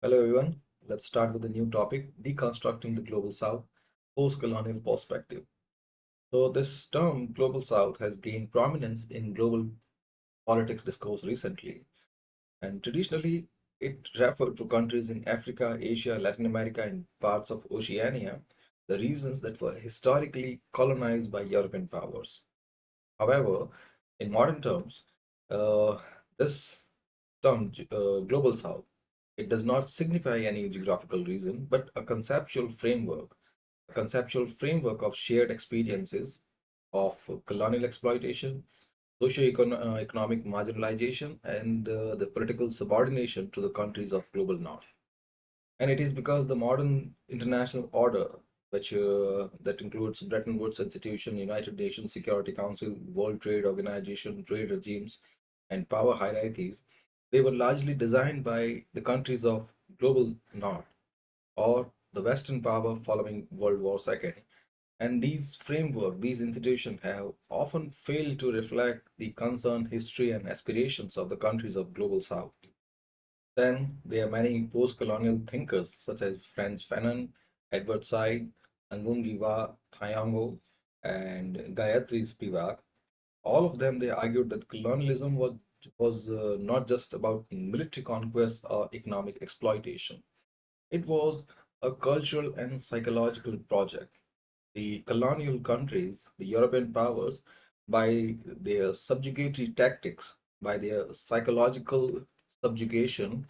Hello everyone. Let's start with a new topic, deconstructing the Global South, post-colonial perspective. So this term Global South has gained prominence in global politics discourse recently, and traditionally it referred to countries in Africa, Asia, Latin America, and parts of Oceania, the regions that were historically colonized by European powers. However, in modern terms, uh, this term Global South, it does not signify any geographical region, but a conceptual framework of shared experiences of colonial exploitation, socio-economic marginalization, and the political subordination to the countries of global north. And it is because the modern international order, which that includes Bretton Woods Institution, United Nations Security Council, World Trade Organization, trade regimes, and power hierarchies, they were largely designed by the countries of global north or the Western power following World War II. And these framework, these institutions have often failed to reflect the concern, history, and aspirations of the countries of global south. Then there are many post-colonial thinkers such as Frantz Fanon, Edward Said, Ngugi Thiong'o, and Gayatri Spivak. All of them, they argued that colonialism was not just about military conquest or economic exploitation. It was a cultural and psychological project. The colonial countries, the European powers, by their subjugatory tactics, by their psychological subjugation,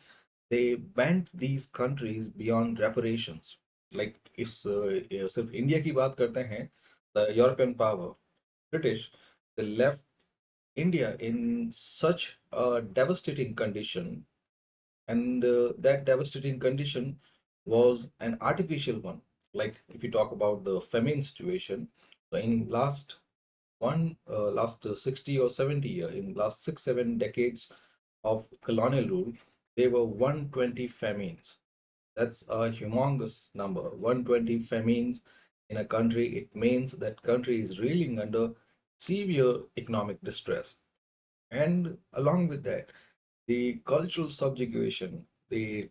they bent these countries beyond reparations. Like if सिर्फ India की बात करते हैं, the European power, British, they left India in such a devastating condition, and that devastating condition was an artificial one. Like if you talk about the famine situation, so in last 60 or 70 years, in last 6 7 decades of colonial rule, there were 120 famines. That's a humongous number. 120 famines in a country, it means that country is reeling under severe economic distress. And along with that, the cultural subjugation, the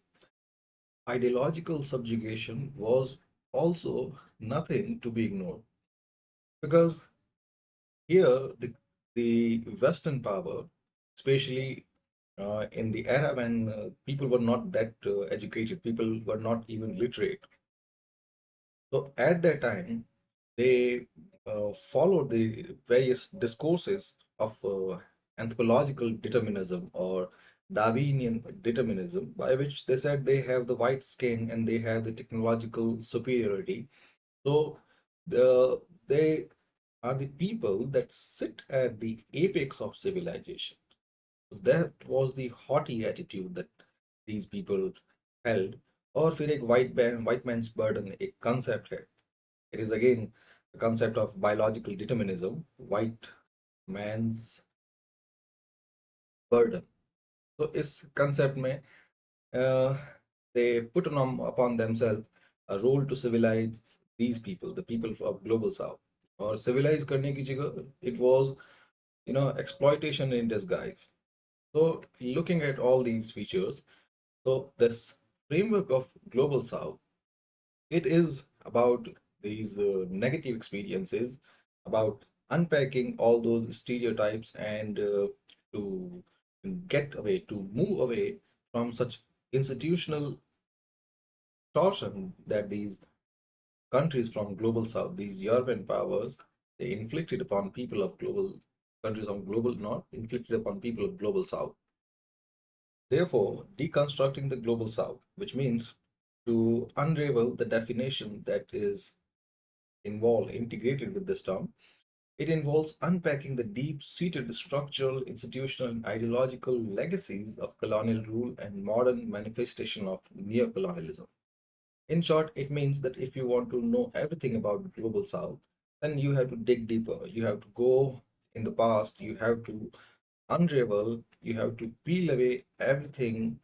ideological subjugation was also nothing to be ignored. Because here, the Western power, especially in the era when people were not that educated, people were not even literate. So at that time, they followed the various discourses of anthropological determinism or Darwinian determinism, by which they said they have the white skin and they have the technological superiority. So they are the people that sit at the apex of civilization. That was the haughty attitude that these people held. और फिर एक white man's burden एक concept है. It is again the concept of biological determinism, white man's burden. So इस concept में uh, they put upon themselves a role to civilize these people, the people of global south. और civilize करने की जगह it was exploitation in disguise. So looking at all these features, so this framework of global south, it is about these negative experiences, about unpacking all those stereotypes and to get away, to move away from such institutional torsion that these countries from global south, these European powers, they inflicted upon people of global countries of global north, inflicted upon people of global south. Therefore, deconstructing the global south, which means to unravel the definition that is involved, integrated with this term, it involves unpacking the deep-seated structural, institutional, and ideological legacies of colonial rule and modern manifestation of neo-colonialism. In short, it means that if you want to know everything about the global south, then you have to dig deeper. You have to go in the past. You have to unravel. You have to peel away everything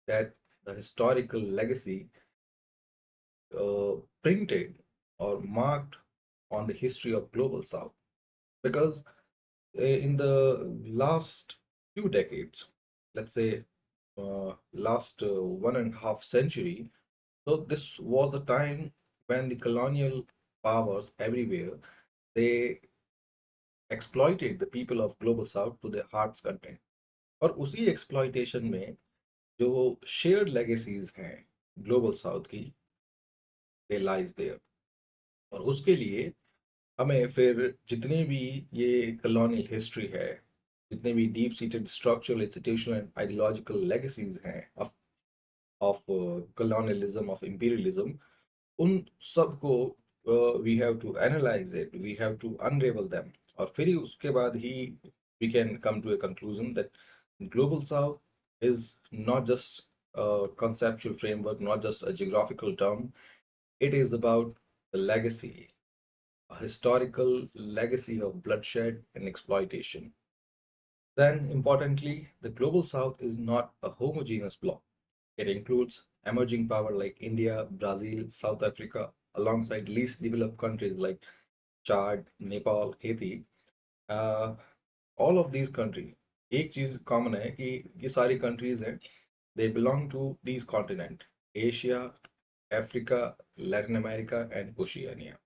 that the historical legacy printed or marked on the history of global south. Because in the last few decades, let's say last 1.5 century. So this was the time when the colonial powers everywhere, they exploited the people of global south to their heart's content. और उसी exploitation में जो shared legacies हैं global south की, they lies there. और उसके लिए हमें फिर जितने भी ये colonial history है, जितने भी deep seated structural, institutional and ideological legacies हैं of colonialism, of imperialism, उन सबको we have to analyze it, we have to unravel them, और फिर ही उसके बाद ही we can come to a conclusion that global south is not just a conceptual framework, not just a geographical term. It is about the legacy, a historical legacy of bloodshed and exploitation. Then, importantly, the global south is not a homogeneous bloc. It includes emerging power like India, Brazil, South Africa, alongside least developed countries like Chad, Nepal, Haiti. Uh, all of these countries, एक चीज common है कि ये सारी countries हैं, they belong to these continent: Asia, Africa, Latin America, and Oceania.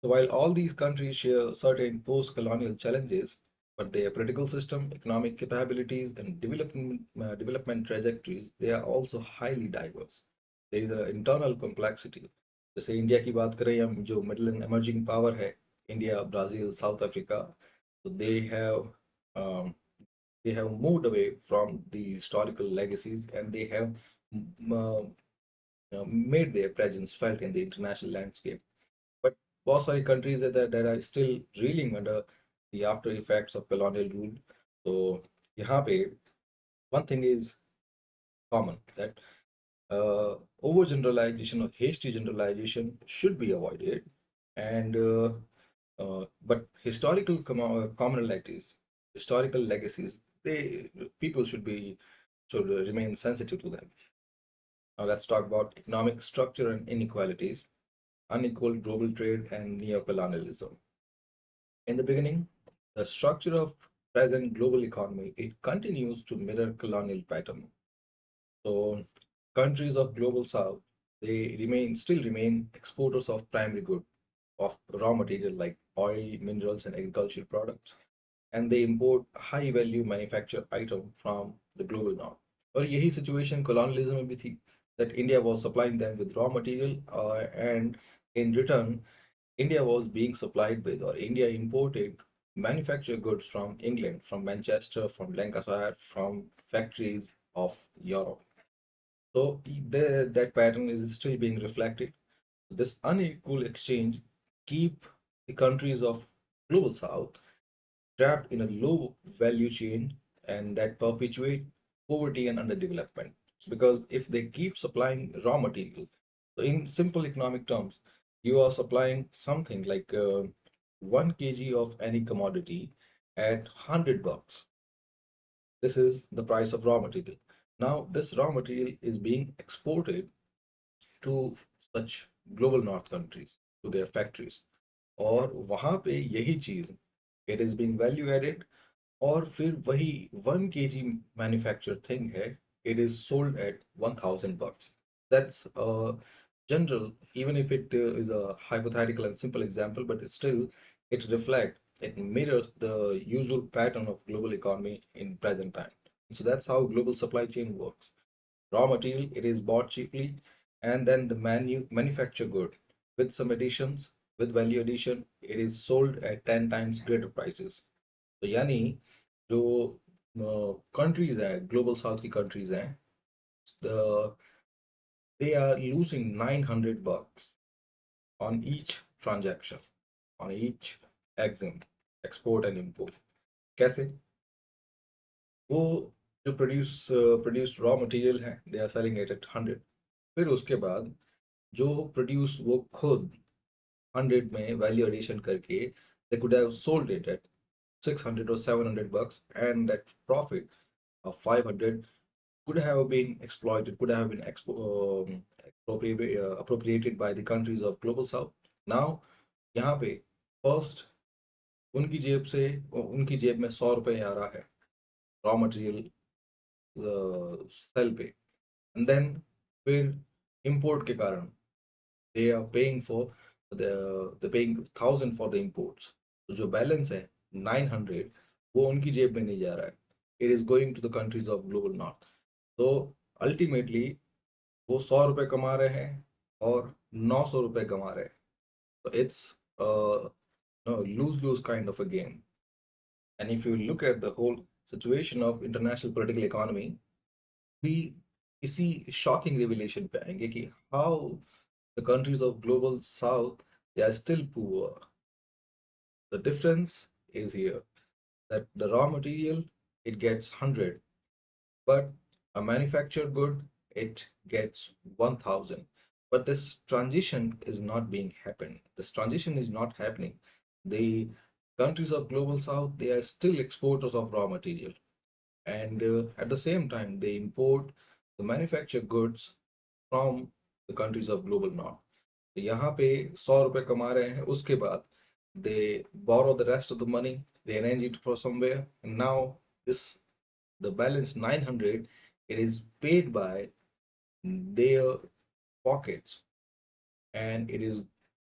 So while all these countries share certain post-colonial challenges, but their political system, economic capabilities, and development trajectories, they are also highly diverse. There is an internal complexity. जैसे India की बात करें, हम जो middle and emerging power है, India, Brazil, south Africa, so um, they have moved away from the historical legacies, and they have uh, made their presence felt in the international landscape. But बहुत सारी countries that are still reeling under the after effects of colonial rule. So यहाँ पे one thing is common, that overgeneralization or hasty generalization should be avoided, and but historical commonalities, historical legacies, they people should remain sensitive to them. Now let's talk about economic structure and inequalities, unequal global trade, and neo-colonialism. In the beginning, the structure of present global economy, it continues to mirror colonial pattern. So countries of global south, they still remain exporters of primary good, of raw material like oil, minerals, and agricultural products, and they import high value manufactured item from the global north. और यही situation colonialism में भी थी, that India was supplying them with raw material, and in return India was being supplied with, or India imported manufactured goods from England, from Manchester, from Lancashire, from factories of Europe. So that pattern is still being reflected. This unequal exchange keep the countries of global south trapped in a low value chain, and that perpetuate poverty and underdevelopment. Because if they keep supplying raw material, so in simple economic terms, you are supplying something like 1 kg of any commodity at $100. This is the price of raw material. Now, this raw material is being exported to such global north countries, to their factories, और वहाँ पे यही चीज़, it is being value added, और फिर वही 1 kg manufactured thing है, it is sold at $1,000. That's a general, even if it is a hypothetical and simple example, but it reflects, it mirrors the usual pattern of global economy in present time. So that's how global supply chain works. Raw material, it is bought cheaply, and then the manufacture good with some additions, with value addition, it is sold at 10 times greater prices. तो यानी जो countries हैं, global south की countries हैं, the, they are losing $900 on each transaction, on each exim, export and import. कैसे? वो जो produced raw material है, they are selling it at 100. फिर उसके बाद जो प्रोड्यूस वो खुद 100 में वैल्यू एडिशन करके they could have sold it at 600 or $700, and that profit of 500 could have been exploited, could have been appropriated by the countries of global south. Now यहाँ पे first उनकी जेब में 100 रुपए आ रहा है raw material सेल पे, एंड देन फिर इंपोर्ट के कारण they are paying for the paying 1,000 for the imports. तो जो बैलेंस है 900 वो उनकी जेब में नहीं जा रहा है, it is going to the countries of global north. तो अल्टीमेटली वो 100 रुपए कमा रहे हैं और 900 रुपए कमा रहे हैं. So it's no lose-lose kind of a game. And if you look at the whole situation of international political economy, we इसी shocking revelation पे आएंगे कि how the countries of global south, they are still poor. The difference is here that the raw material, it gets 100, but a manufactured good, it gets 1,000. But this transition is not being happened. This transition is not happening. The countries of global south, they are still exporters of raw material, and at the same time they import the manufactured goods from the countries of global north. तो यहाँ पे 100 रुपए कमा रहे हैं, उसके बाद they borrow the rest of the money, they arrange it for somewhere, and now this the balance 900, it is paid by their pockets, and it is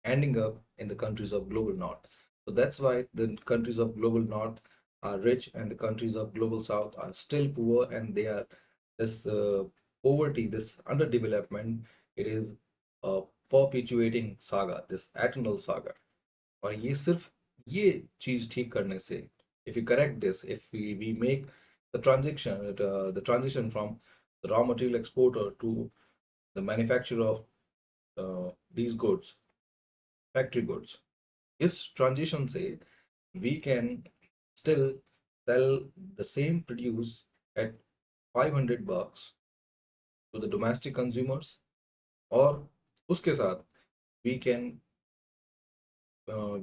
ending up in the countries of global north. So that's why the countries of global north are rich and the countries of global south are still poor, and they are this poverty, this underdevelopment, it is a perpetuating saga, this eternal saga. और ये सिर्फ ये चीज ठीक करने से, if you correct this, if we make the transition from the raw material exporter to the manufacturer of these goods, factory goods, इस transition से we can still sell the same produce at $500 to the domestic consumers, और उसके साथ we can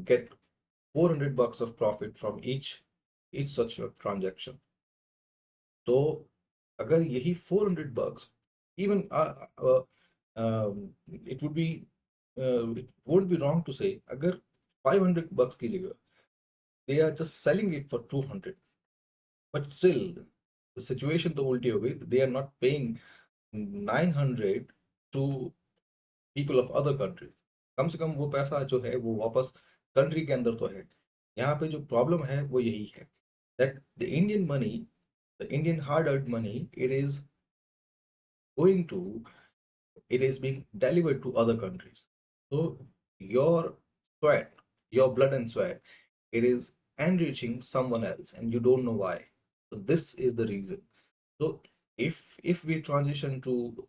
get $400 of profit from each such a transaction. तो अगर यही $400, even it would be it won't be wrong to say, अगर $500 की जगह they are just selling it for 200, but still the situation तो उल्टी हो गई. They are not paying 900 to people of other countries. कम से कम वो पैसा जो है वो वापस कंट्री के अंदर तो है. यहाँ पे जो प्रॉब्लम है वो यही है that the Indian money, the Indian hard-earned money, going to it is being delivered to other countries. So your sweat, your blood and sweat, it is enriching someone else, and you don't know why. So this is the reason. So if we transition to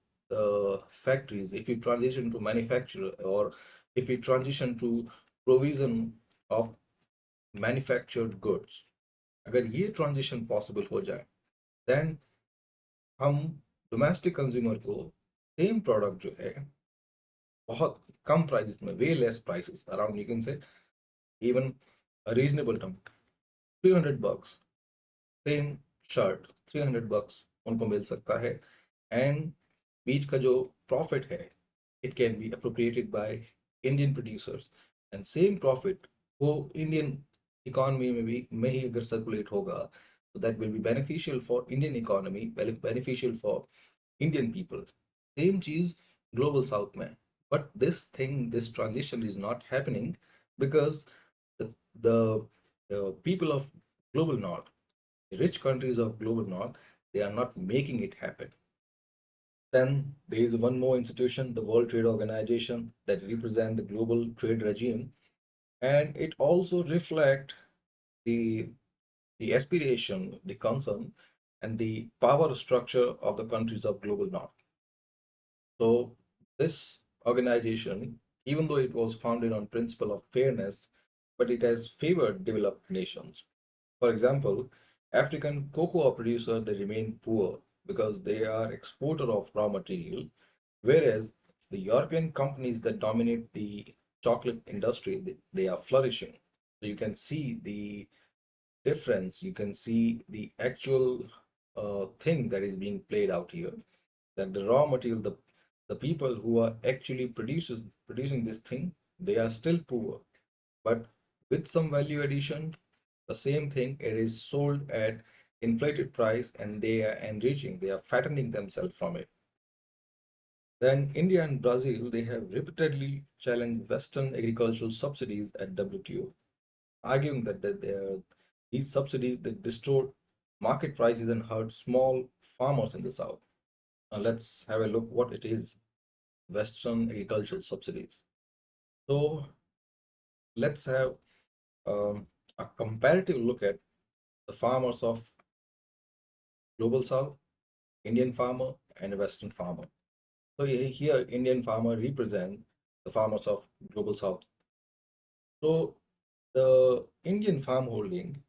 factories, if we transition to manufacture, or if we transition to provision of manufactured goods, अगर ये transition possible हो जाए, then हम domestic consumer को same product जो है बहुत कम prices में, वे less prices, around you can say even reasonable term, $300 same shirt, $300 उनको मिल सकता है. एंड बीच का जो प्रॉफिट है, it can be appropriated by Indian producers, and same profit वो इंडियन इकोनॉमी में भी में ही अगर सर्कुलेट होगा, so that will be beneficial for Indian economy, beneficial for Indian people. Same cheese global south में, but this transition is not happening because the the people of global north, the rich countries of global north, they are not making it happen. Then there is one more institution, the World Trade Organization, that represent the global trade regime, and it also reflect the the aspiration, the concern, and the power structure of the countries of global north. So this organization, even though it was founded on principle of fairness, but it has favored developed nations. For example, African cocoa producers, they remain poor because they are exporter of raw material, whereas the European companies that dominate the chocolate industry, they are flourishing. So you can see the difference, you can see the actual thing that is being played out here, that the raw material, the people who are actually producing this thing, they are still poor, but with some value addition, the same thing, it is sold at inflated price, and they are enriching, they are fattening themselves from it. Then India and Brazil, they have repeatedly challenged Western agricultural subsidies at WTO, arguing that these subsidies that distort market prices and hurt small farmers in the South. Now let's have a look what it is, Western agricultural subsidies. So let's have a comparative look at the farmers of Global South, Indian farmer, and Western farmer. So here, Indian farmer represent the farmers of Global South. So the Indian farm holding,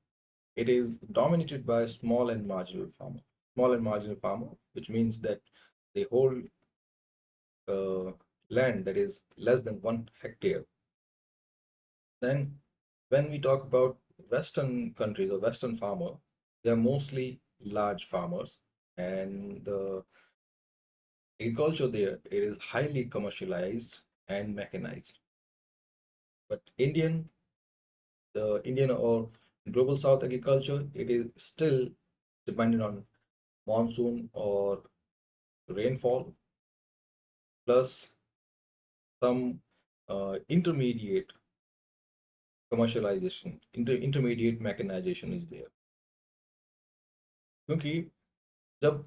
it is dominated by small and marginal farmer. Small and marginal farmer, which means that they hold uh, land that is less than 1 hectare. Then, when we talk about Western countries or Western farmer, they are mostly large farmers, and the agriculture there it is highly commercialized and mechanized. But the Indian or global South agriculture, it is still dependent on monsoon or rainfall, plus some intermediate commercialization, intermediate mechanization is there. क्योंकि जब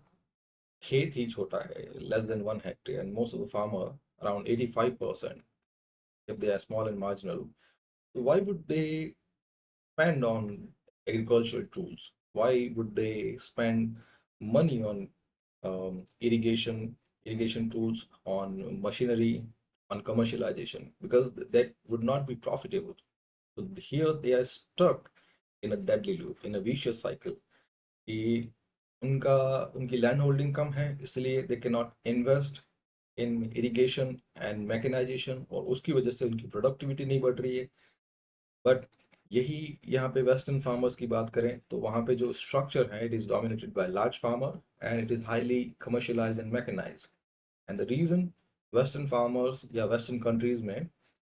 खेत ही छोटा है, less than 1 hectare, and most of the farmer, around 85%, if they are small and marginal, why would they spend on agricultural tools? Why would they spend money on irrigation tools, on machinery, on commercialization? Because that would not be profitable. So here they are stuck in a deadly loop, in a vicious cycle. कि उनका उनकी land holding कम है, इसलिए they can not invest in irrigation and mechanisation, और उसकी वजह से उनकी प्रोडक्टिविटी नहीं बढ़ रही है. बट यही यहाँ पे वेस्टर्न फार्मर्स की बात करें तो वहाँ पे जो स्ट्रक्चर है, it is dominated by large farmer and it is highly commercialise and mechanise. And the reason, western farmers या वेस्टर्न कंट्रीज में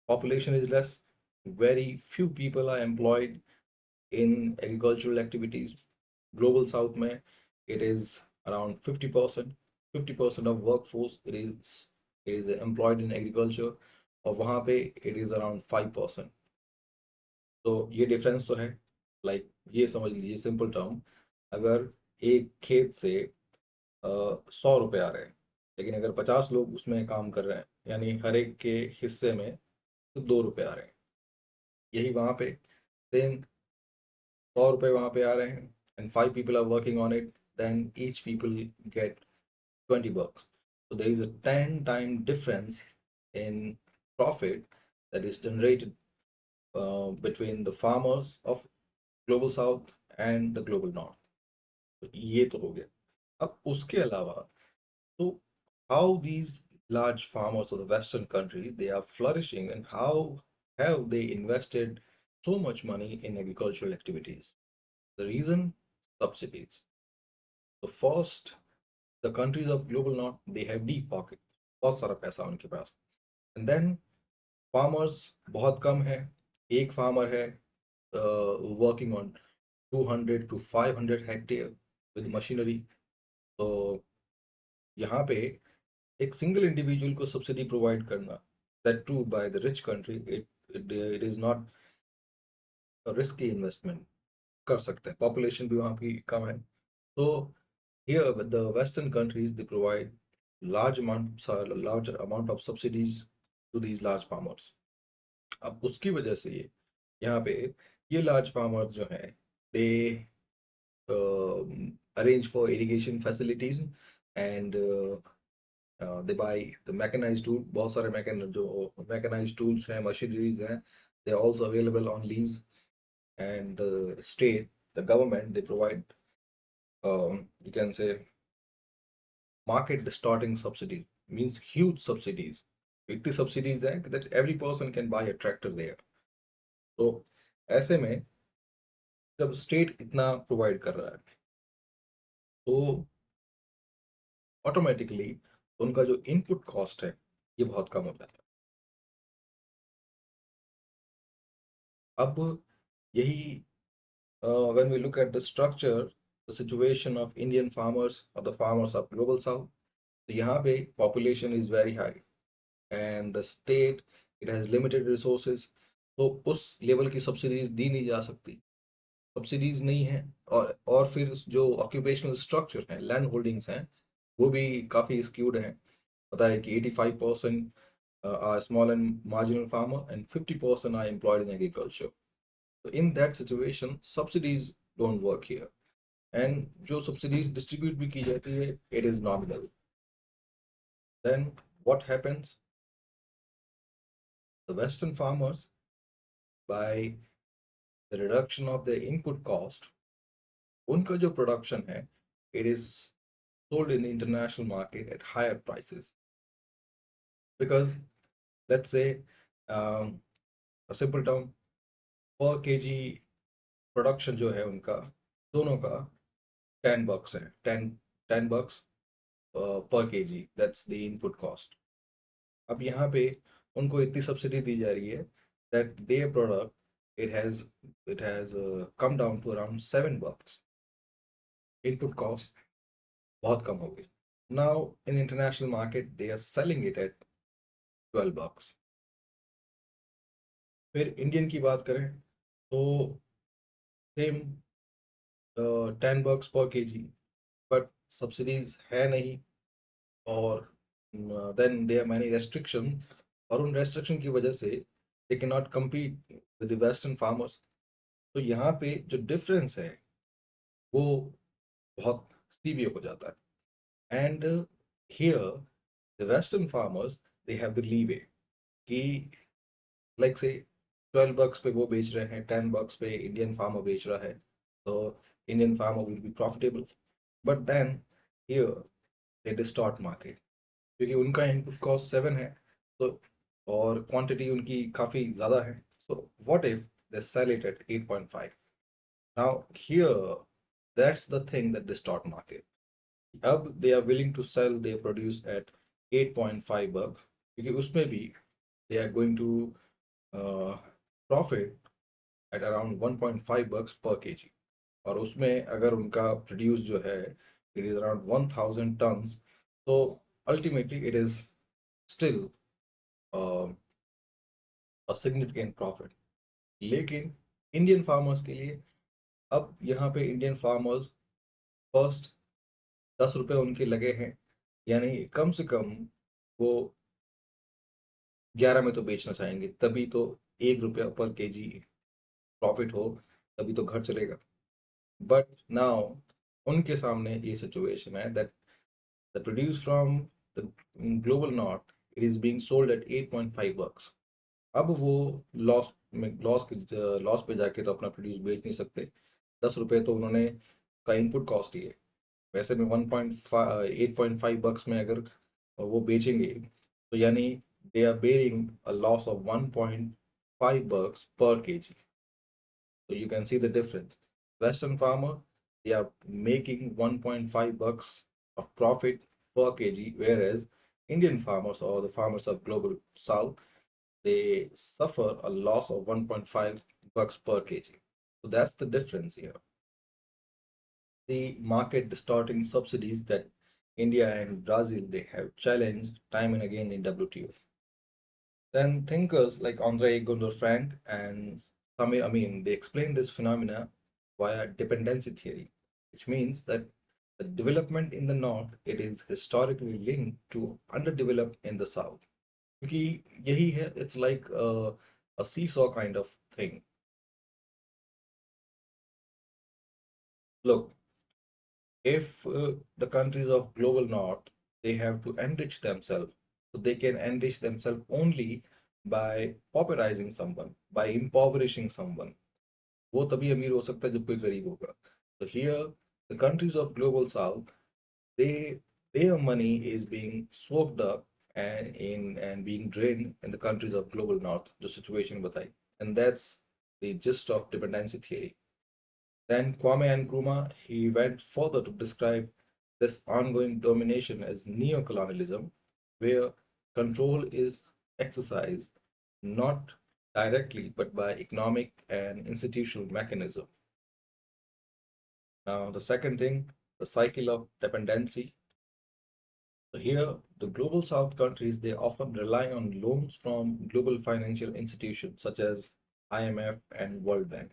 population is less, very few people are employed in agricultural activities. Global South में it is around 50%. 50% of workforce it is employed in agriculture, और वहाँ पे it is around 5%. तो ये difference तो है. लाइक ये समझ लीजिए सिंपल टर्म, अगर एक खेत से 100 रुपये आ रहे हैं, लेकिन अगर 50 लोग उसमें काम कर रहे हैं, यानी हर एक के हिस्से में तो 2 रुपये आ रहे हैं. यही वहाँ पे सेम 100 रुपये वहाँ पे आ रहे हैं, and 5 people are working on it, then each people get 20 bucks. So there is a 10-time difference in profit that is generated between the farmers of global south and the global north. तो ये तो हो गया. अब उसके अलावा, तो how these large farmers of the western country they are flourishing, and how have they invested so much money in agricultural activities? The reason, subsidies. So first, the countries of global north, they have deep pocket, बहुत सारा पैसा उनके पास. And then farmers बहुत कम है. एक farmer है working on 200 to 500 hectare with machinery. तो यहाँ पे एक single individual को subsidy provide करना, that too by the rich country, it is not a risky investment. कर सकते हैं, population भी वहाँ की कम है. So here with the western countries, they provide large amount of subsidies to these large farmers. अब उसकी वजह से ये यहाँ पे ये large farmers जो हैं, they arrange for irrigation facilities, and they buy the mechanized tool. बहुत सारे जो mechanized tools हैं, machineries हैं, they are also available on lease. And the state, the government, they provide you can say market distorting subsidies, means huge subsidies. इतनी subsidies हैं that every person can buy a tractor there. तो ऐसे में जब state इतना provide कर रहा है, तो ऑटोमेटिकली उनका जो इनपुट कॉस्ट है ये बहुत कम हो जाता है. अब यही when we look at the structure, the situation of Indian farmers or the farmers of global south, तो यहाँ पे population is very high and the state it has limited resources, तो उस लेवल की सब्सिडीज दी नहीं जा सकती, सब्सिडीज नहीं है। और फिर जो ऑक्यूपेशनल स्ट्रक्चर है, लैंड होल्डिंग्स हैं, वो भी काफ़ी स्क्यूड हैं। पता है कि 85% are small and marginal farmer and 50% are employed in agriculture. So in that situation, subsidies don't work here. And जो subsidies distribute भी की जाती है, it is nominal. Then what happens? The Western farmers, by the reduction of their input cost, उनका जो production है, it is sold in the international market at higher prices. Because let's say a simple term, per kg production जो है उनका दोनों का 10 bucks है, 10 bucks per KG, that's the input cost. अब यहाँ पे उनको इतनी सब्सिडी दी जा रही है that their product it has come down to around 7 bucks। Input cost बहुत कम हो गई। Now in international market they are selling it at 12 bucks। फिर इंडियन की बात करें तो same 10 bucks per KG, but subsidies है नहीं, और देन देयर मैनी रेस्ट्रिक्शन, और उन रेस्ट्रिक्शन की वजह से दे can not compete with the western farmers. तो यहाँ पे जो डिफरेंस है वो बहुत सीवियर हो जाता है। And here the western farmers they have the leeway कि लाइक से 12 bucks पे वो बेच रहे हैं, 10 bucks पे इंडियन फार्मर बेच रहा है, तो Indian farmer will be profitable. But then here they distort market, क्योंकि उनका इनपुट कॉस्ट 7 है, तो और क्वांटिटी उनकी काफ़ी ज़्यादा है। So what if they sell it at 8.5? Now here that's the thing that distort market. अब they are willing to sell they produce at 8.5 bucks, क्योंकि उसमें भी they are going to profit at around 1.5 bucks per KG. और उसमें अगर उनका produce जो है इट इज़ अराउंड 1000 tons, तो ultimately it is still a significant profit। लेकिन इंडियन फार्मर्स के लिए, अब यहाँ पे इंडियन फार्मर्स फर्स्ट 10 रुपए उनके लगे हैं, यानी कम से कम वो 11 में तो बेचना चाहेंगे, तभी तो 1 रुपया पर केजी प्रॉफिट हो, तभी तो घर चलेगा। बट नाउ उनके सामने ये सिचुएशन है that the produce from the global north it is being sold at 8.5 bucks। अब वो लॉस पे जाके तो अपना प्रोड्यूस बेच नहीं सकते। 10 रुपए तो उन्होंने का इनपुट कॉस्ट ही है। वैसे में 8.5 bucks में अगर वो बेचेंगे, तो यानी they are bearing a loss of 1.5 bucks per KG. So you can see the difference. Western farmer, they are making 1.5 bucks of profit per kg, whereas Indian farmers or the farmers of global south, they suffer a loss of 1.5 bucks per kg. So that's the difference here. The market distorting subsidies that India and Brazil they have challenged time and again in WTO. Then thinkers like Andre Gunder Frank and Samir Amin, they explain this phenomena via dependency theory, which means that the development in the north it is historically linked to underdeveloped in the south. क्योंकि यही है, it's like a seesaw kind of thing. Look, if the countries of global north they have to enrich themselves, so they can enrich themselves only by pauperizing someone, by impoverishing someone। वो तभी अमीर हो सकता है जब कोई गरीब होगा। So here the countries of global south, they their money is being soaked up and being drained in the countries of global north, जो situation बताई, and that's the gist of dependency theory। Then Kwame Nkrumah, he went further to describe this ongoing domination as neo-colonialism, where control is exercised not directly but by economic and institutional mechanism। Now, the second thing, the cycle of dependency. So here, the global south countries, they often rely on loans from global financial institutions such as IMF and World Bank.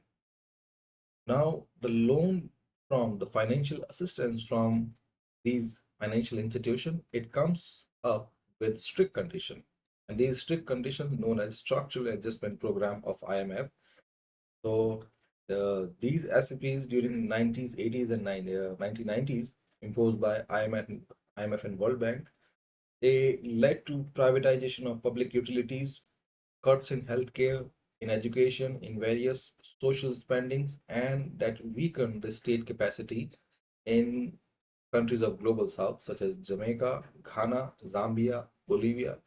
Now, the loan from the financial assistance from these financial institutions, it comes up with strict condition. And these strict conditions known as structural adjustment program of IMF. So these SAPs during 90s, 80s, and 1990s imposed by IMF and World Bank, they led to privatization of public utilities, cuts in healthcare, in education, in various social spendings, and that weakened the state capacity in countries of global south, such as Jamaica, Ghana, Zambia, Bolivia,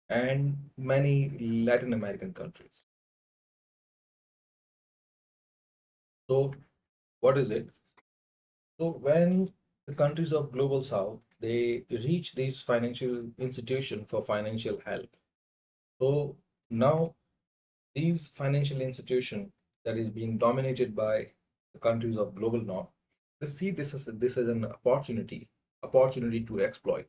and many Latin American countries. So, what is it? So, when the countries of global south they reach these financial institutions for financial help, so now these financial institutions that is being dominated by the countries of global north, they see this as an opportunity to exploit.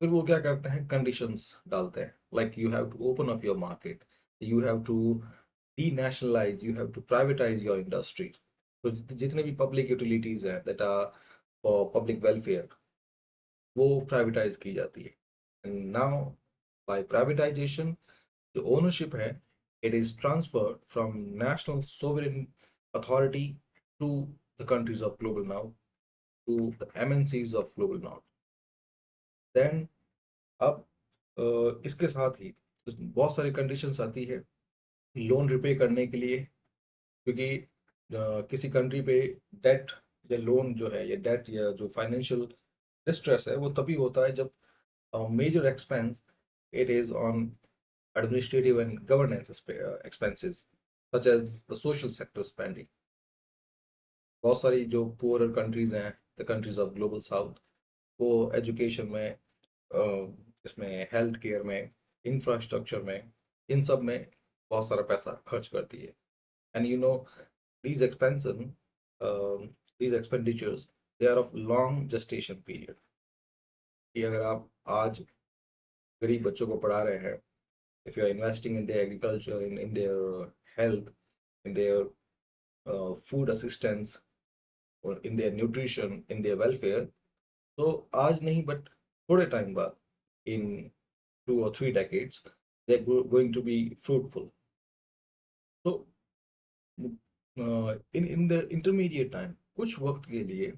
फिर वो क्या करते हैं conditions डालते हैं like you have to open up your market, you have to denationalize, you have to privatize your industry. तो जितने भी public utilities हैं that are for public welfare वो प्राइवेटाइज की जाती है एंड नाउ बाय प्राइवेटाइजेशन जो ओनरशिप है it is transferred from national sovereign authority to the countries of global north, to the MNCs of global north. Then अब इसके साथ ही बहुत सारी कंडीशंस आती है लोन रिपे करने के लिए, क्योंकि किसी कंट्री पे डेट या लोन जो है या डेट या जो फाइनेंशियल डिस्ट्रेस है वो तभी होता है जब major expense it is on administrative and governance expenses such as the social sector spending. बहुत सारी जो poorer countries हैं the countries of global south वो education में इसमें health care में infrastructure में इन सब में बहुत सारा पैसा खर्च करती है and you know these expenses these expenditures they are of long gestation period कि अगर आप आज गरीब बच्चों को पढ़ा रहे हैं if you are investing in their agriculture, in their health, in their food assistance, or in their nutrition, in their welfare, so आज नहीं but थोड़े time बाद in 2 or 3 decades they're going to be fruitful. So in the intermediate time कुछ वक्त के लिए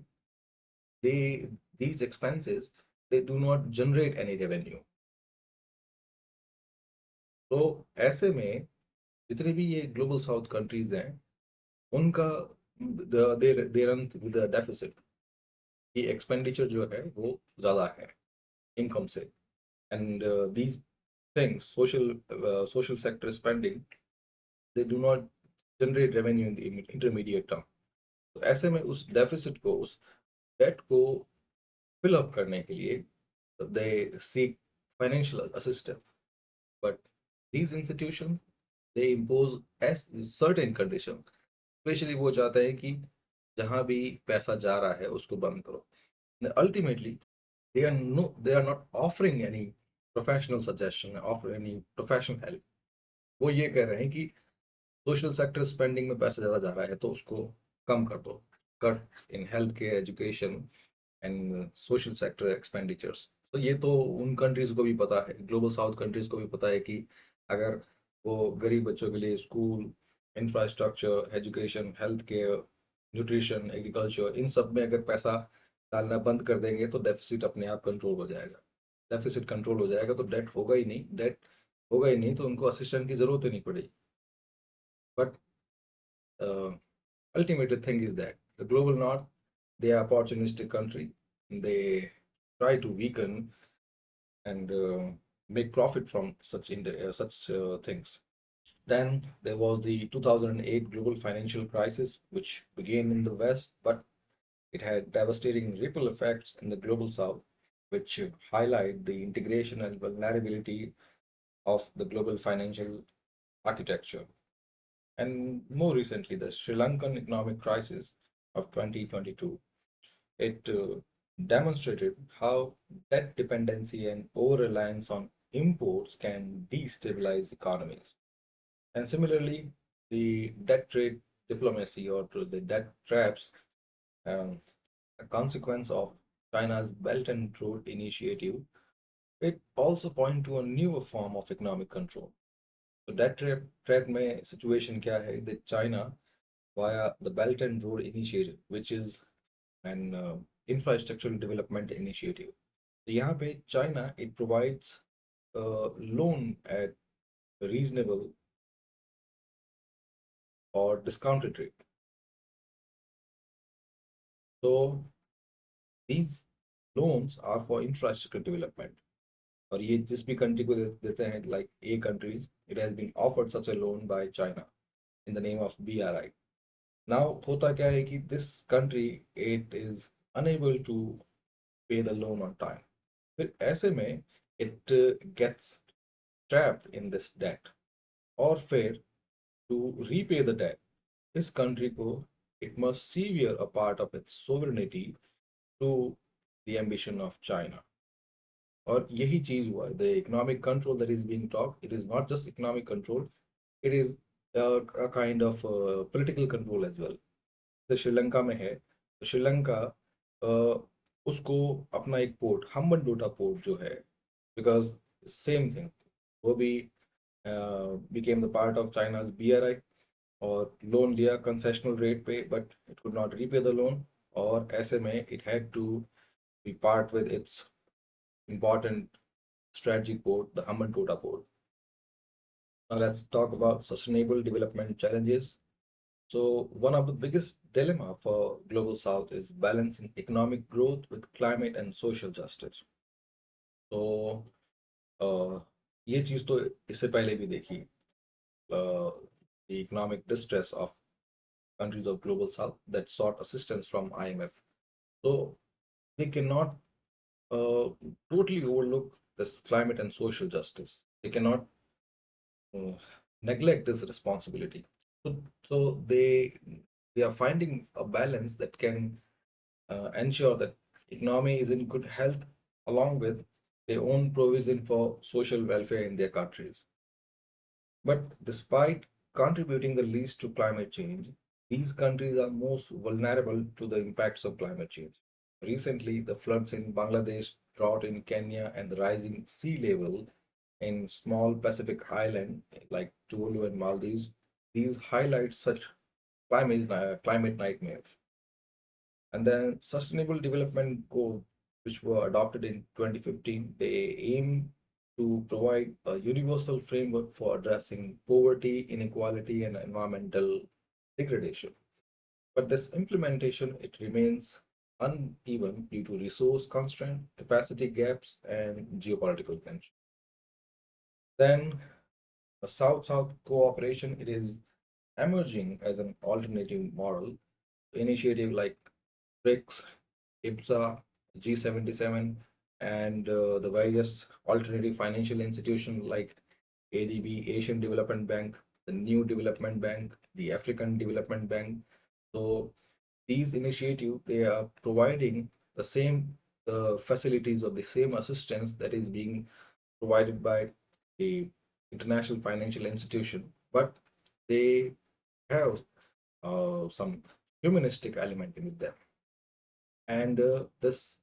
they these expenses they do not generate any revenue. तो ऐसे में जितने भी ये ग्लोबल साउथ कंट्रीज हैं उनका दे रन विद डेफिसिट कि एक्सपेंडिचर जो है वो ज़्यादा है इनकम से and these things social sector spending they do not generate revenue in the intermediate term. तो ऐसे में उस डेफिसिट को उस डेट को फिल अप करने के लिए they seek financial assistance but these institutions they impose as certain condition. Specially वो चाहते हैं कि जहां भी पैसा जा रहा है उसको बंद करो. Ultimately they are not offering any professional suggestion or any professional help. वो ये कह रहे हैं कि सोशल सेक्टर स्पेंडिंग में पैसा ज़्यादा जा रहा है तो उसको कम कर दो, cut in health care education and social sector expenditures. तो ये तो उन कंट्रीज को भी पता है, ग्लोबल साउथ कंट्रीज को भी पता है कि अगर वो गरीब बच्चों के लिए school, infrastructure, education, health care, nutrition, agriculture in सब में अगर पैसा डालना बंद कर देंगे तो डेफिसिट अपने आप कंट्रोल हो जाएगा. डेफिसिट कंट्रोल हो जाएगा तो डेट होगा ही नहीं तो उनको असिस्टेंट की ज़रूरत ही नहीं पड़ेगी. But ultimate thing is that the global north they are opportunistic country. They try to weaken and make profit from such things. Then there was the 2008 global financial crisis, which began in the West, but it had devastating ripple effects in the global South, which highlight the integration and vulnerability of the global financial architecture. And more recently, the Sri Lankan economic crisis, of 2022. It demonstrated how debt dependency and over-reliance on imports can destabilize economies. And similarly, the debt trade diplomacy or the debt traps, um, a consequence of China's Belt and Road Initiative, it also point to a newer form of economic control. So debt trap में situation क्या है that China via the Belt and Road Initiative, which is an infrastructural development initiative. तो यहाँ पे China it provides a loan at a reasonable or discounted rate. So these loans are for infrastructure development. और ये जिस भी country को देते हैं like A countries, it has been offered such a loan by China in the name of BRI. Now होता क्या है कि this country it is unable to pay the loan on time. फिर ऐसे में it gets trapped in this debt. और फिर to repay the debt, this country को it must sever a part of its sovereignty to the ambition of China. और यही चीज हुआ the economic control that is being talked, it is not just economic control, it is a kind of political control as well. जैसे श्रीलंका में है तो श्रीलंका उसको अपना एक पोर्ट हम्बनटोटा पोर्ट जो है बिकॉज सेम थिंग वो भी became the part of China's BRI और लोन लिया कंसेशनल रेट पे but it could not repay the loan और ऐसे में it had to be part with its important strategic port, the Hambantota port. Now let's talk about sustainable development challenges. So one of the biggest dilemma for global south is balancing economic growth with climate and social justice. So ये चीज तो इससे पहले भी देखी the economic distress of countries of global south that sought assistance from IMF. So they cannot totally overlook this climate and social justice. They cannot uh, neglect this responsibility. So they are finding a balance that can ensure that economy is in good health along with their own provision for social welfare in their countries. But despite contributing the least to climate change, these countries are most vulnerable to the impacts of climate change. Recently, the floods in Bangladesh, drought in Kenya, and the rising sea level in small Pacific island like Tuvalu and Maldives, these highlight such climate nightmares. And then Sustainable Development Goals, which were adopted in 2015, they aim to provide a universal framework for addressing poverty, inequality, and environmental degradation. But this implementation, it remains uneven due to resource constraint, capacity gaps, and geopolitical tension. Then the South-South cooperation, it is emerging as an alternative model. Initiative like BRICS, IPSA, G77, and the various alternative financial institutions like ADB, Asian Development Bank, the New Development Bank, the African Development Bank. So these initiatives, they are providing the same facilities or the same assistance that is being provided by the international financial institution, but they have some humanistic element in them. And this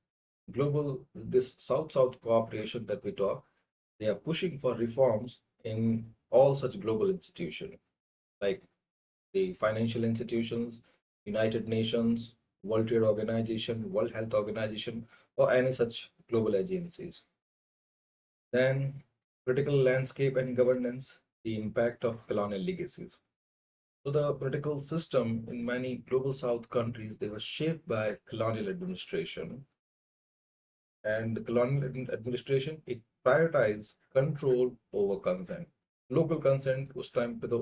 South-South cooperation that we talk, they are pushing for reforms in all such global institutions, like the financial institutions, United Nations, World Trade Organization, World Health Organization, or any such global agencies. Then political landscape and governance, the impact of colonial legacies. So the political system in many global south countries, they were shaped by colonial administration. And the colonial administration, it prioritized control over consent. Local consent उस time पे तो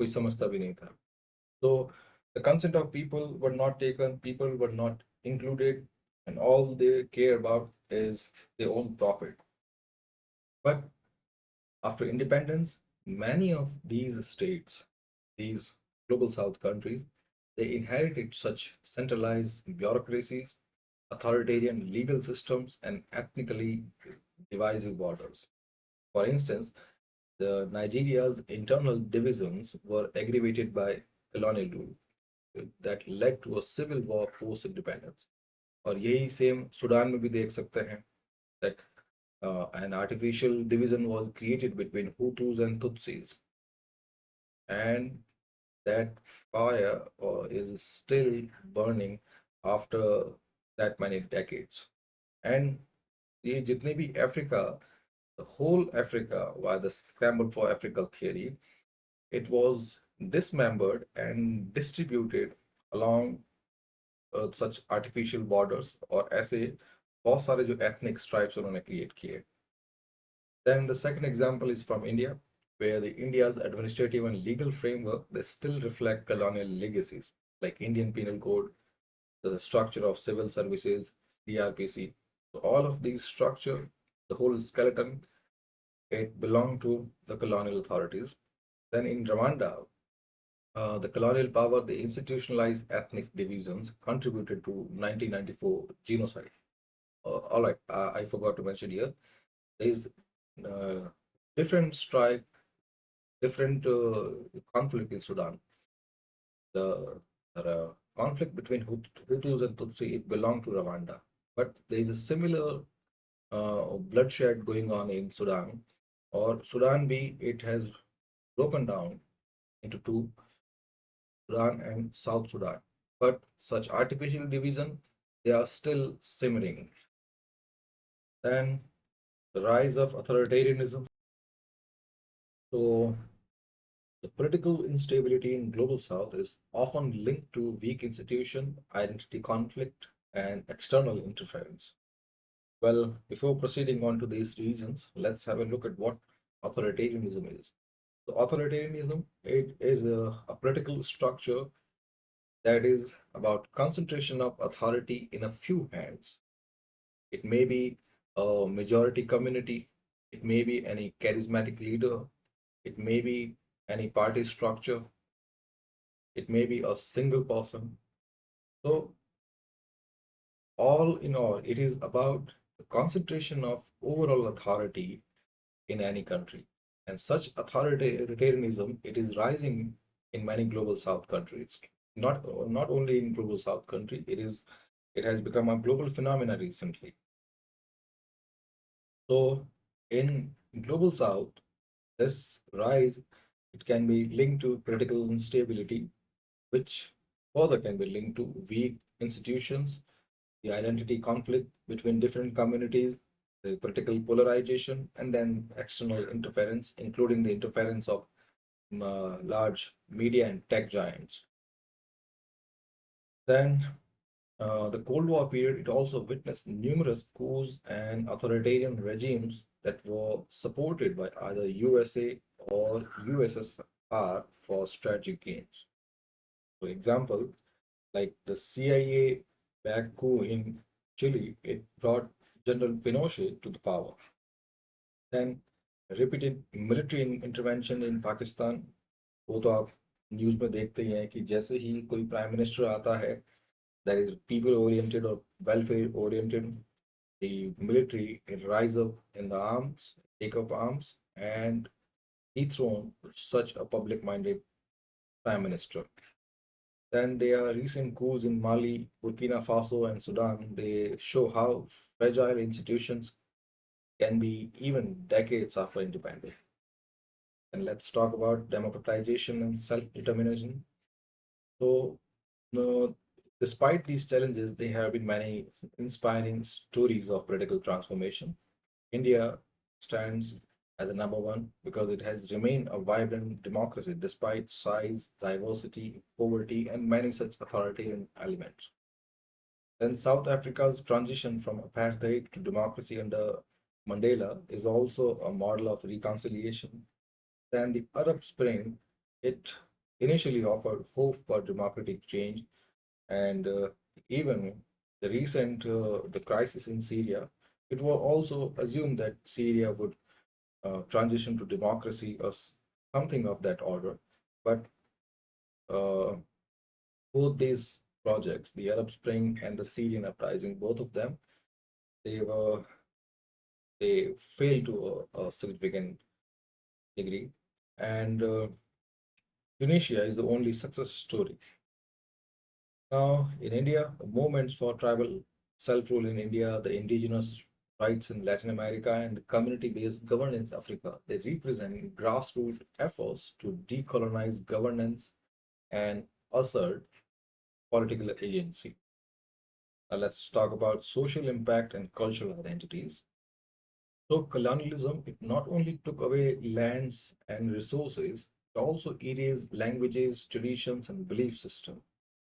कोई समझता भी नहीं था. So the consent of people were not taken, people were not included, and all they care about is their own profit. But after independence, many of these states, these global south countries, They inherited such centralized bureaucracies, authoritarian legal systems, and ethnically divisive borders. For instance, the Nigeria's internal divisions were aggravated by colonial rule that led to a civil war post independence. और यही same Sudan में भी देख सकते हैं that an artificial division was created between Hutus and Tutsis, and that fire is still burning after that many decades. And ये जितने भी Africa, the whole Africa, via the scramble for Africa theory, it was dismembered and distributed along such artificial borders और ऐसे बहुत सारे जो ethnic stripes उन्होंने create किए. Then the second example is from India, where the India's administrative and legal framework they still reflect colonial legacies, like Indian Penal Code, the structure of civil services, CRPC. So all of these structure, the whole skeleton, it belonged to the colonial authorities. Then in Rwanda, the colonial power, the institutionalized ethnic divisions contributed to 1994 genocide. All right, I forgot to mention here, there is uh, different strike, different conflict in Sudan. The conflict between Hutus and Tutsi, it belonged to Rwanda. But there is a similar bloodshed going on in Sudan, or Sudan B, it has broken down into two, Sudan and South Sudan. But such artificial division, they are still simmering. Then the rise of authoritarianism. So the political instability in global south is often linked to weak institution, identity conflict, and external interference. Well, before proceeding on to these reasons, let's have a look at what authoritarianism is. So authoritarianism, it is a political structure that is about concentration of authority in a few hands. It may be a majority community, it may be any charismatic leader, it may be any party structure, it may be a single person. So, all in all, it is about the concentration of overall authority in any country. And such authoritarianism, it is rising in many global south countries. Not only in global south country, it has become a global phenomena recently. So in global south, this rise, it can be linked to political instability, which further can be linked to weak institutions, the identity conflict between different communities, the political polarization, and then external interference, including the interference of large media and tech giants. Then the Cold War period, it also witnessed numerous coups and authoritarian regimes that were supported by either USA or USSR for strategic gains. For example, like the CIA backed coup in Chile, it brought General Pinochet to the power. Then repeated military intervention in Pakistan, वो तो आप news में देखते ही हैं कि जैसे ही कोई prime minister आता है that is people oriented or welfare oriented, the military rise up in the arms, take up arms, and dethrone such a public minded prime minister. Then there are recent coups in Mali, Burkina Faso, and Sudan. They show how fragile institutions can be even decades after independence. And let's talk about democratization and self determination. So, uh, despite these challenges, there have been many inspiring stories of political transformation. India stands as a number one because it has remained a vibrant democracy despite size, diversity, poverty, and many such authoritarian elements. Then South Africa's transition from apartheid to democracy under Mandela is also a model of reconciliation. Then the Arab Spring, it initially offered hope for democratic change, and even the recent the crisis in Syria, it was also assumed that Syria would transition to democracy or something of that order. But uh, Both these projects, the Arab Spring and the Syrian uprising, both of them, they were they failed to a significant degree, and Tunisia is the only success story. Now, in India, the movements for tribal self-rule in India, the indigenous rights in Latin America, and the community-based governance in Africa, they represent grassroots efforts to decolonize governance and assert political agency. Now, let's talk about social impact and cultural identities. So, colonialism, it not only took away lands and resources, it also erased languages, traditions, and belief systems.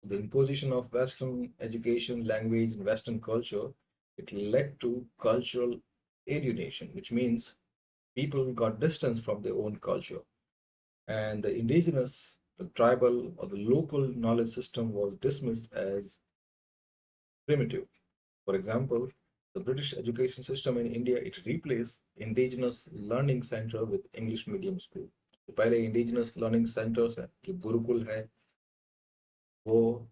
The imposition of Western education, language, and Western culture, it led to cultural alienation, which means people got distance from their own culture. And the indigenous, the tribal, or the local knowledge system was dismissed as primitive. For example, the British education system in India, it replaced indigenous learning center with English medium school. तो पहले indigenous learning centers हैं जो गुरुकुल है, वो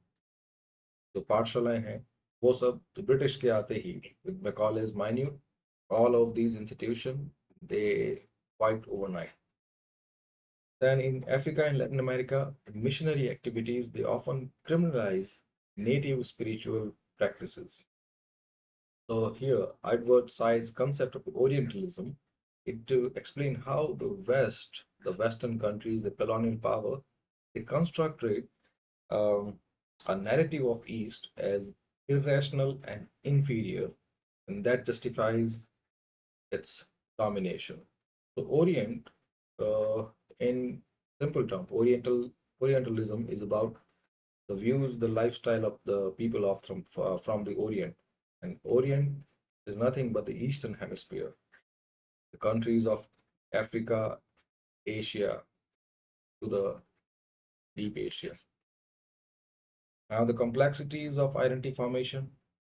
जो पाठशालाएं हैं, वो सब तो ब्रिटिश के आते ही with Macaulay's Minute, all of these institutions they wiped overnight. Then in Africa and Latin America, missionary activities they often criminalize native spiritual practices. So here, Edward Said's concept of Orientalism, it to explain how the Western countries, the colonial power, they constructed um, a narrative of East as irrational and inferior, and that justifies its domination. So Orient, uh, in simple term, Orientalism is about the views, the lifestyle of the people of from the Orient. And Orient is nothing but the Eastern Hemisphere, the countries of Africa, Asia, to the deep Asia. Now, the complexities of identity formation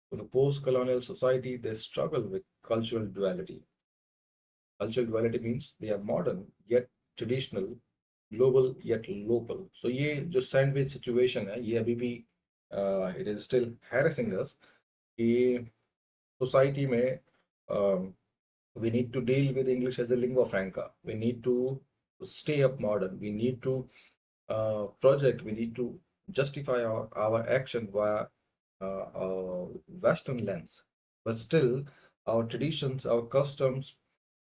to the post-colonial society, they struggle with cultural duality. Cultural duality means they are modern yet traditional, global yet local. So ये जो sandwich situation है, ये अभी भी it is still harassing us. कि society में we need to deal with English as a lingua franca. We need to stay up modern. We need to we need to justify our action via a Western lens. But still, our traditions, our customs,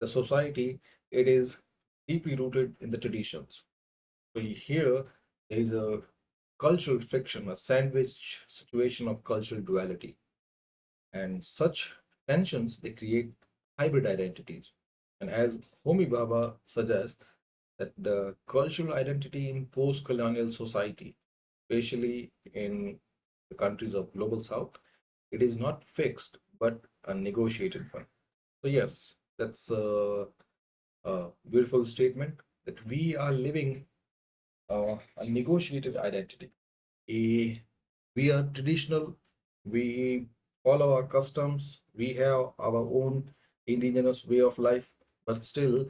the society, it is deeply rooted in the traditions. So here, there is a cultural friction, a sandwich situation of cultural duality. And such tensions, they create hybrid identities. And as Homi Bhabha suggests, that the cultural identity in post-colonial society, especially in the countries of global south, it is not fixed but a negotiated one. So yes, that's a beautiful statement that we are living a negotiated identity. A, we are traditional, we follow our customs, we have our own indigenous way of life, but still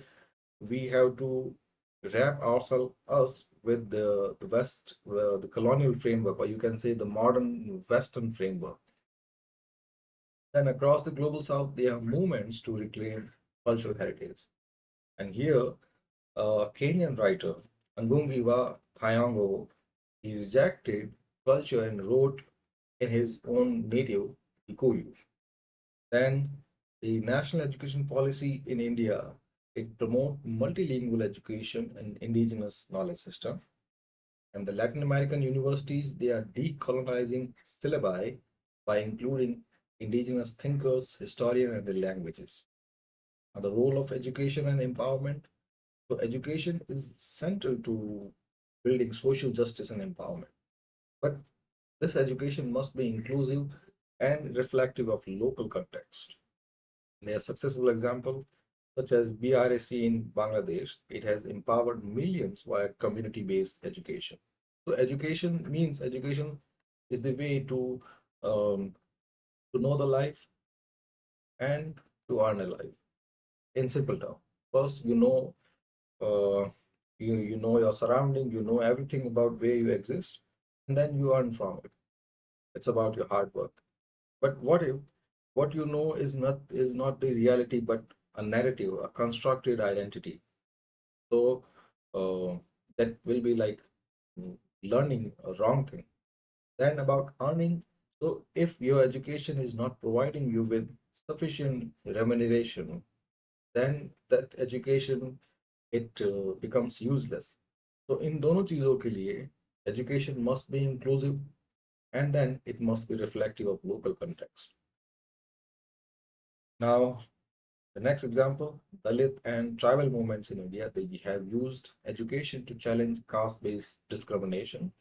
we have to wrap ourselves us with the West, the colonial framework, or you can say the modern Western framework. Then across the global South, there are movements to reclaim cultural heritage. And here, a Kenyan writer, Ngungiwa Thiong'o, he rejected culture and wrote in his own native Kikuyu. Then the national education policy in India, it promotes multilingual education and indigenous knowledge system. And the Latin American universities, they are decolonizing syllabi by including indigenous thinkers, historians, and their languages. Now, the role of education and empowerment. So education is central to building social justice and empowerment. But this education must be inclusive and reflective of local context. There are successful examples such as BRSC in Bangladesh. It has empowered millions via community-based education. So education is the way um, to know the life and to earn a life. In simple terms, first uh, you know your surrounding, you know everything about where you exist. and then you earn from it. It's about your hard work. But what if what you know is not the reality, but a narrative, a constructed identity? So that will be like mm, learning a wrong thing. Then about earning. So if your education is not providing you with sufficient remuneration, then that education it becomes useless. So in दोनों चीजों के लिए education must be inclusive, and then it must be reflective of local context. Now, the next example, Dalit and tribal movements in India, they have used education to challenge caste-based discrimination.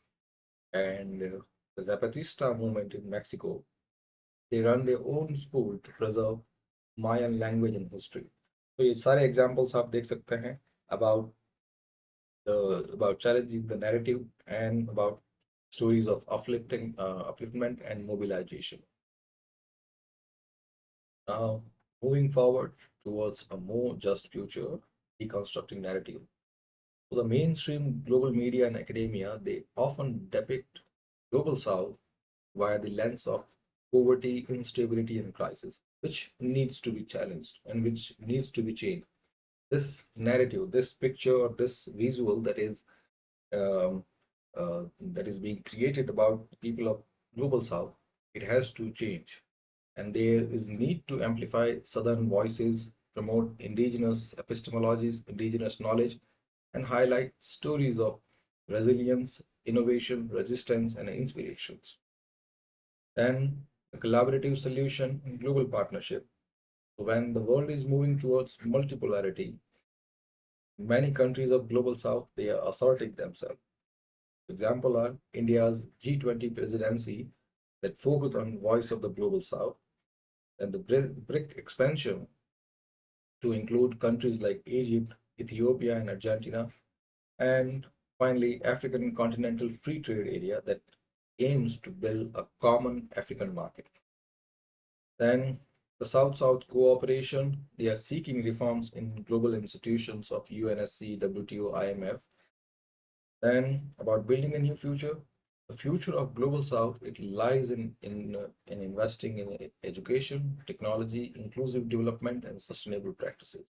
And the Zapatista movement in Mexico, they run their own school to preserve Mayan language and history. तो ये सारे examples आप देख सकते हैं about about challenging the narrative and about stories of upliftment and mobilization. Now, moving forward towards a more just future, deconstructing narrative. So the mainstream global media and academia, they often depict global south via the lens of poverty, instability, and crisis, which needs to be challenged and which needs to be changed. This narrative, this picture, this visual um, that is being created about the people of global south, it has to change. And there is need to amplify southern voices, promote indigenous epistemologies, indigenous knowledge, and highlight stories of resilience, innovation, resistance, and inspirations. Then a collaborative solution and global partnership. So when the world is moving towards multipolarity, many countries of global south they are asserting themselves. Example are India's G20 presidency that focused on voice of the global south, and the BRIC expansion to include countries like Egypt, Ethiopia, and Argentina, and finally African Continental Free Trade Area that aims to build a common African market. Then the South-South cooperation, they are seeking reforms in global institutions of UNSC, WTO, IMF. Then about building a new future, the future of global South, it lies in investing in education, technology, inclusive development, and sustainable practices.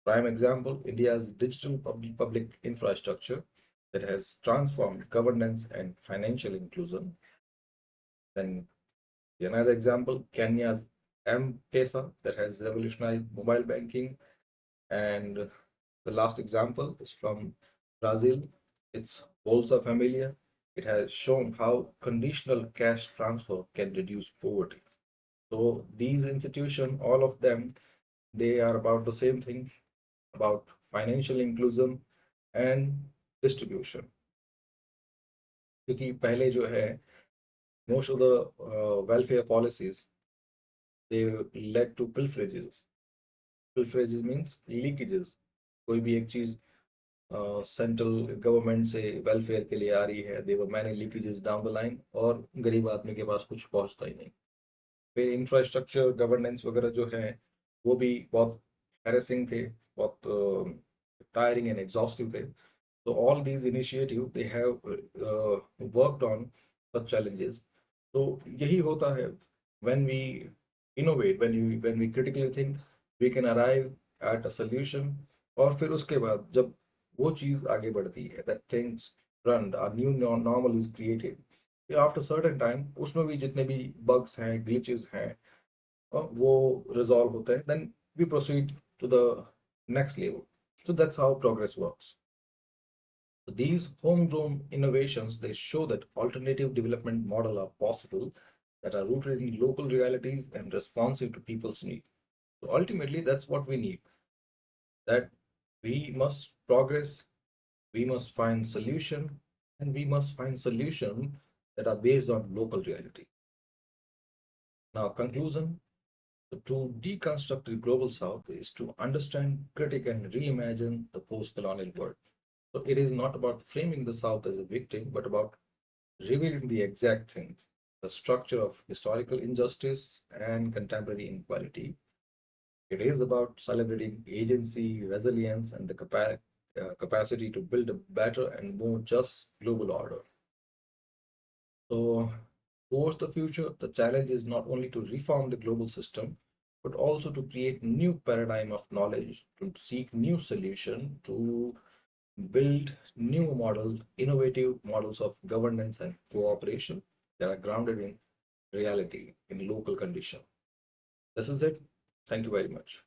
Prime example, India's digital public infrastructure that has transformed governance and financial inclusion. Then another example, Kenya's M-Pesa that has revolutionized mobile banking. And the last example is from Brazil. It's Bolsa Familia. It has shown how conditional cash transfer can reduce poverty. So these institutions, all of them, they are about the same thing, about financial inclusion and distribution. क्योंकि पहले जो है most of the welfare policies they led to pilferages. Pilferages means leakages. कोई भी एक चीज central government से welfare के लिए आ रही है, there are many leakages down the line, और गरीब आदमी के पास कुछ पहुंचता ही नहीं. फिर इंफ्रास्ट्रक्चर गवर्नेंस वगैरह जो है वो भी बहुत हैरेसिंग थे, बहुत टायरिंग एंड एग्जॉस्टिव थे. So all these initiatives they have worked on such challenges. So यही होता है when we innovate, when we critically think, we can arrive at a solution. और फिर उसके बाद जब वो चीज़ आगे बढ़ती है, that things run, a new normal is created. After certain time उसमें भी जितने भी bugs हैं, glitches हैं, वो resolve होते हैं. Then we proceed to the next level. So that's how progress works. So these homegrown innovations, they show that alternative development models are possible that are rooted in local realities and responsive to people's needs. So ultimately, that's what we need. That we must progress, we must find solution, and we must find solution that are based on local reality. Now, conclusion. So to deconstruct the global south is to understand, critique, and reimagine the post-colonial world. So it is not about framing the South as a victim, but about revealing the exact thing, the structure of historical injustice and contemporary inequality. It is about celebrating agency, resilience, and the capacity to build a better and more just global order. So, towards the future, the challenge is not only to reform the global system, but also to create new paradigm of knowledge, to seek new solution, to build new model, innovative models of governance and cooperation that are grounded in reality, in local condition. This is it. Thank you very much.